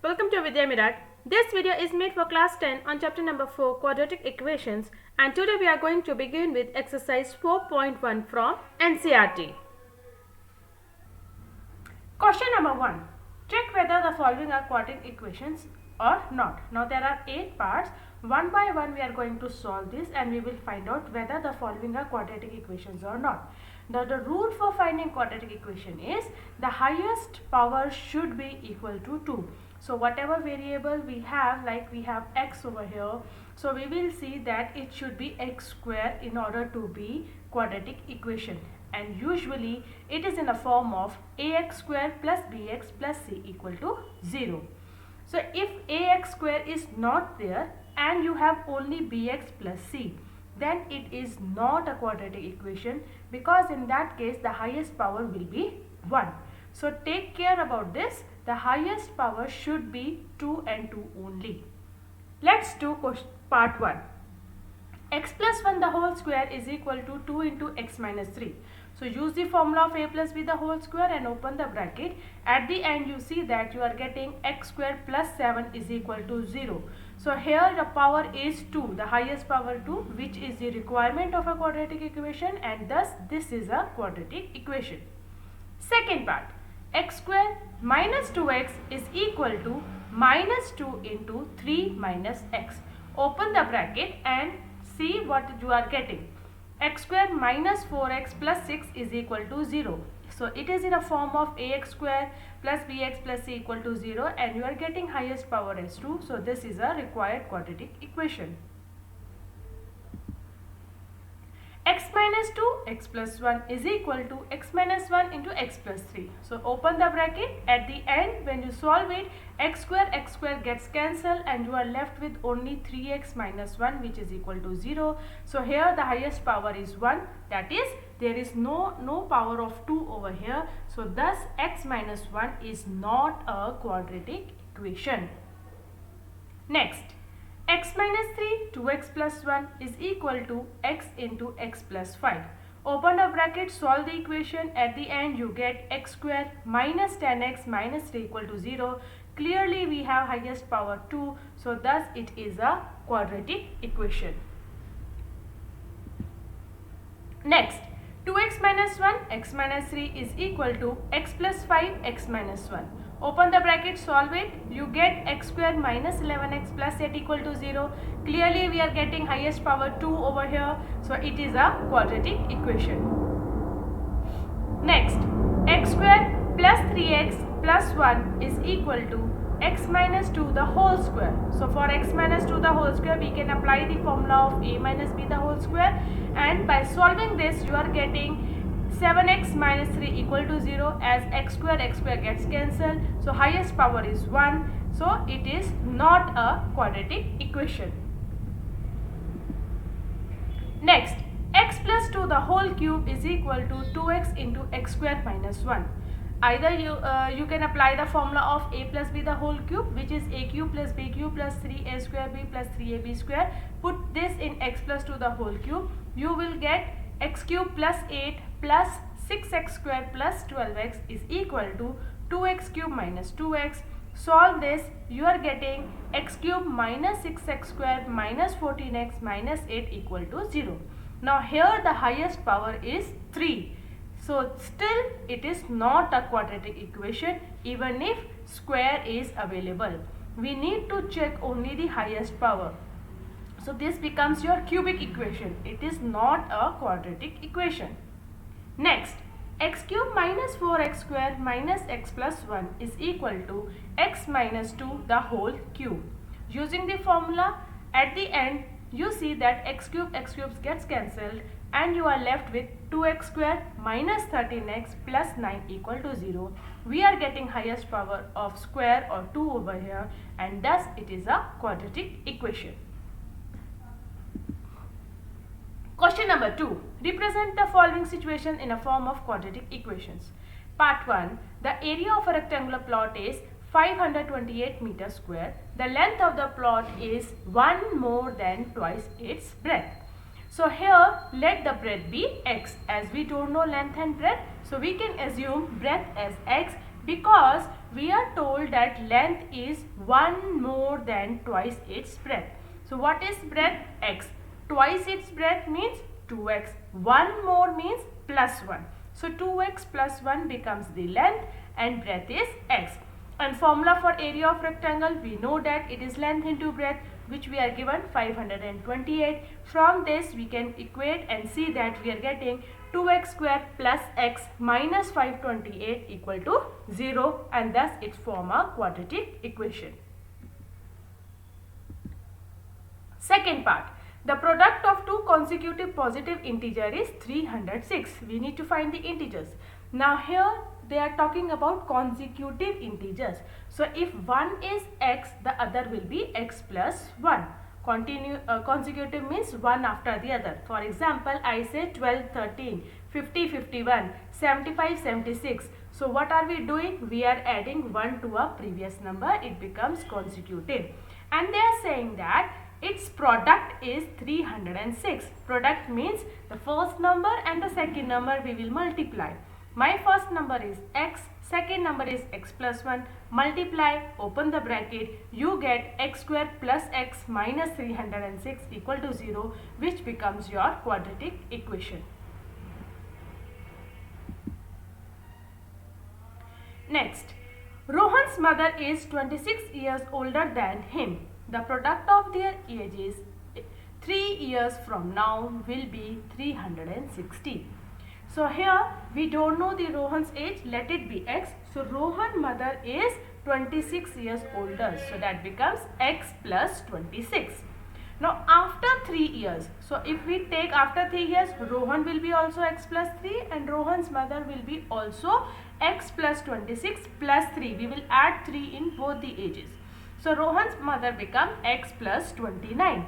Welcome to Vidya Mirat. This video is made for class 10 on chapter number 4 quadratic equations, and today we are going to begin with exercise 4.1 from NCERT. Question number 1. Check whether the following are quadratic equations or not. Now there are 8 parts. One by one we are going to solve this and we will find out whether the following are quadratic equations or not. Now the rule for finding quadratic equation is the highest power should be equal to 2. So whatever variable we have, like we have x over here, so we will see that it should be x square in order to be quadratic equation, and usually it is in a form of ax square plus bx plus c equal to 0. So if ax square is not there and you have only bx plus c, then it is not a quadratic equation, because in that case the highest power will be 1. So take care about this. The highest power should be 2 and 2 only. Let's do part 1. X plus 1 the whole square is equal to 2 into x minus 3. So use the formula of a plus b the whole square and open the bracket. At the end you see that you are getting x square plus 7 is equal to 0. So here the power is 2, the highest power 2, which is the requirement of a quadratic equation, and thus this is a quadratic equation. Second part, x square minus 2x is equal to minus 2 into 3 minus x. Open the bracket and see what you are getting. X square minus 4x plus 6 is equal to 0. So it is in a form of ax square plus bx plus c equal to 0, and you are getting highest power as 2. So this is a required quadratic equation. X minus 2 x plus 1 is equal to x minus 1 into x plus 3. So open the bracket. At the end when you solve it, x square gets cancelled and you are left with only 3x minus 1, which is equal to 0. So here the highest power is 1, that is there is no power of 2 over here. So thus x minus 1 is not a quadratic equation. Next, x minus 3 2x plus 1 is equal to x into x plus 5. Open a bracket, solve the equation. At the end you get x square minus 10x minus 3 equal to 0. Clearly we have highest power 2, so thus it is a quadratic equation. Next, 2x minus 1 x minus 3 is equal to x plus 5 x minus 1. Open the bracket, solve it. You get x square minus 11x plus 8 equal to 0. Clearly we are getting highest power 2 over here. So it is a quadratic equation. Next, x square plus 3x plus 1 is equal to x minus 2 the whole square. So for x minus 2 the whole square, we can apply the formula of a minus b the whole square, and by solving this you are getting 7x minus 3 equal to 0, as x square gets cancelled. So highest power is 1. So it is not a quadratic equation. Next, x plus 2 the whole cube is equal to 2x into x square minus 1. Either you can apply the formula of a plus b the whole cube, which is a cube plus b cube plus 3a square b plus 3ab square. Put this in x plus 2 the whole cube. You will get x cube plus 8 plus 6x square plus 12x is equal to 2x cube minus 2x. Solve this, you are getting x cube minus 6x square minus 14x minus 8 equal to 0. Now here the highest power is 3. So still it is not a quadratic equation even if square is available. We need to check only the highest power. So this becomes your cubic equation. It is not a quadratic equation. Next, x cube minus 4x square minus x plus 1 is equal to x minus 2 the whole cube. Using the formula, at the end you see that x cubes gets cancelled and you are left with 2x square minus 13x plus 9 equal to 0. We are getting highest power of square or 2 over here, and thus it is a quadratic equation. Question number 2. Represent the following situation in a form of quadratic equations. Part 1. The area of a rectangular plot is 528 meters square. The length of the plot is 1 more than twice its breadth. So here let the breadth be x, as we don't know length and breadth. So we can assume breadth as x because we are told that length is 1 more than twice its breadth. So what is breadth? X. Twice its breadth means 2x. 1 more means plus 1. So 2x plus 1 becomes the length and breadth is x. And formula for area of rectangle, we know that it is length into breadth, which we are given 528. From this we can equate and see that we are getting 2x square plus x minus 528 equal to 0, and thus it forms a quadratic equation. Second part, the product of two consecutive positive integers is 306. We need to find the integers. Now here they are talking about consecutive integers. So if one is x, the other will be x plus 1. Consecutive means one after the other. For example, I say 12, 13, 50, 51, 75, 76. So what are we doing? We are adding 1 to a previous number. It becomes consecutive. And they are saying that its product is 306. Product means the first number and the second number we will multiply. My first number is x, second number is x plus 1, multiply, open the bracket, you get x square plus x minus 306 equal to 0, which becomes your quadratic equation. Next, Rohan's mother is 26 years older than him. The product of their ages 3 years from now will be 360. So here we don't know the Rohan's age, let it be x. So Rohan's mother is 26 years older. So that becomes x plus 26. Now after 3 years, so if we take after 3 years, Rohan will be also x plus 3 and Rohan's mother will be also x plus 26 plus 3. We will add 3 in both the ages. So Rohan's mother becomes x plus 29.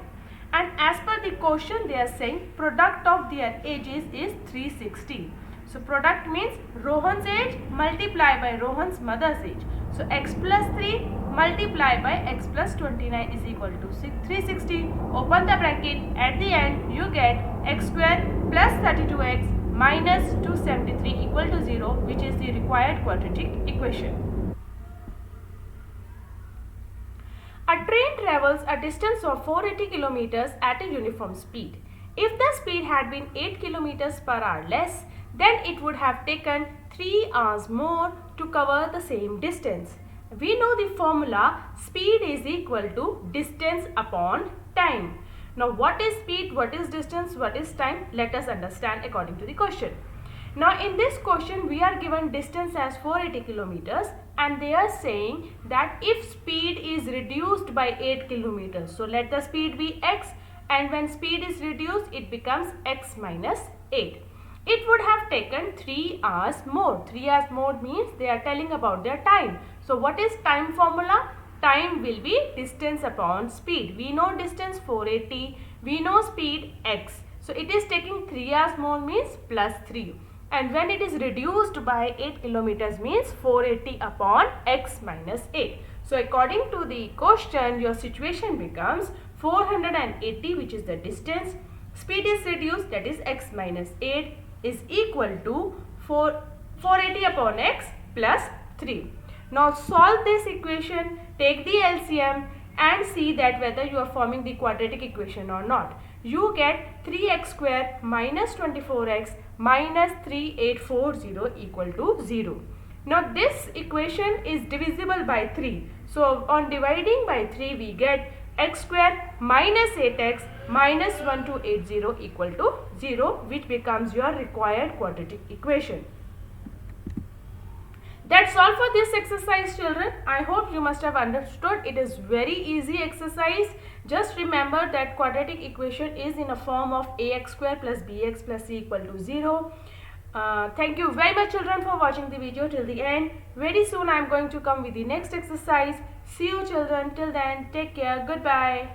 And as per the question, they are saying product of their ages is 360. So product means Rohan's age multiplied by Rohan's mother's age. So x plus 3 multiplied by x plus 29 is equal to 360. Open the bracket. At the end you get x square plus 32x minus 273 equal to 0, which is the required quadratic equation. A train travels a distance of 480 km at a uniform speed. If the speed had been 8 km per hour less, then it would have taken 3 hours more to cover the same distance. We know the formula, speed is equal to distance upon time. Now what is speed, what is distance, what is time? Let us understand according to the question. Now in this question we are given distance as 480 kilometers and they are saying that if speed is reduced by 8 kilometers, so let the speed be x, and when speed is reduced it becomes x minus 8. It would have taken 3 hours more. 3 hours more means they are telling about their time. So what is time formula? Time will be distance upon speed. We know distance 480, we know speed x. So it is taking 3 hours more means plus 3. And when it is reduced by 8 kilometers means 480 upon x minus 8. So according to the question, your situation becomes 480, which is the distance. Speed is reduced, that is x minus 8 is equal to 480 upon x plus 3. Now solve this equation, take the LCM and see that whether you are forming the quadratic equation or not. You get 3x square minus 24x minus 3840 equal to 0. Now this equation is divisible by 3. So on dividing by 3 we get x square minus 8x minus 1280 equal to 0, which becomes your required quadratic equation. That's all for this exercise, children. I hope you must have understood. It is very easy exercise. Just remember that quadratic equation is in a form of ax square plus bx plus c equal to 0. Thank you very much, children, for watching the video till the end. Very soon I am going to come with the next exercise. See you, children. Till then, take care. Goodbye.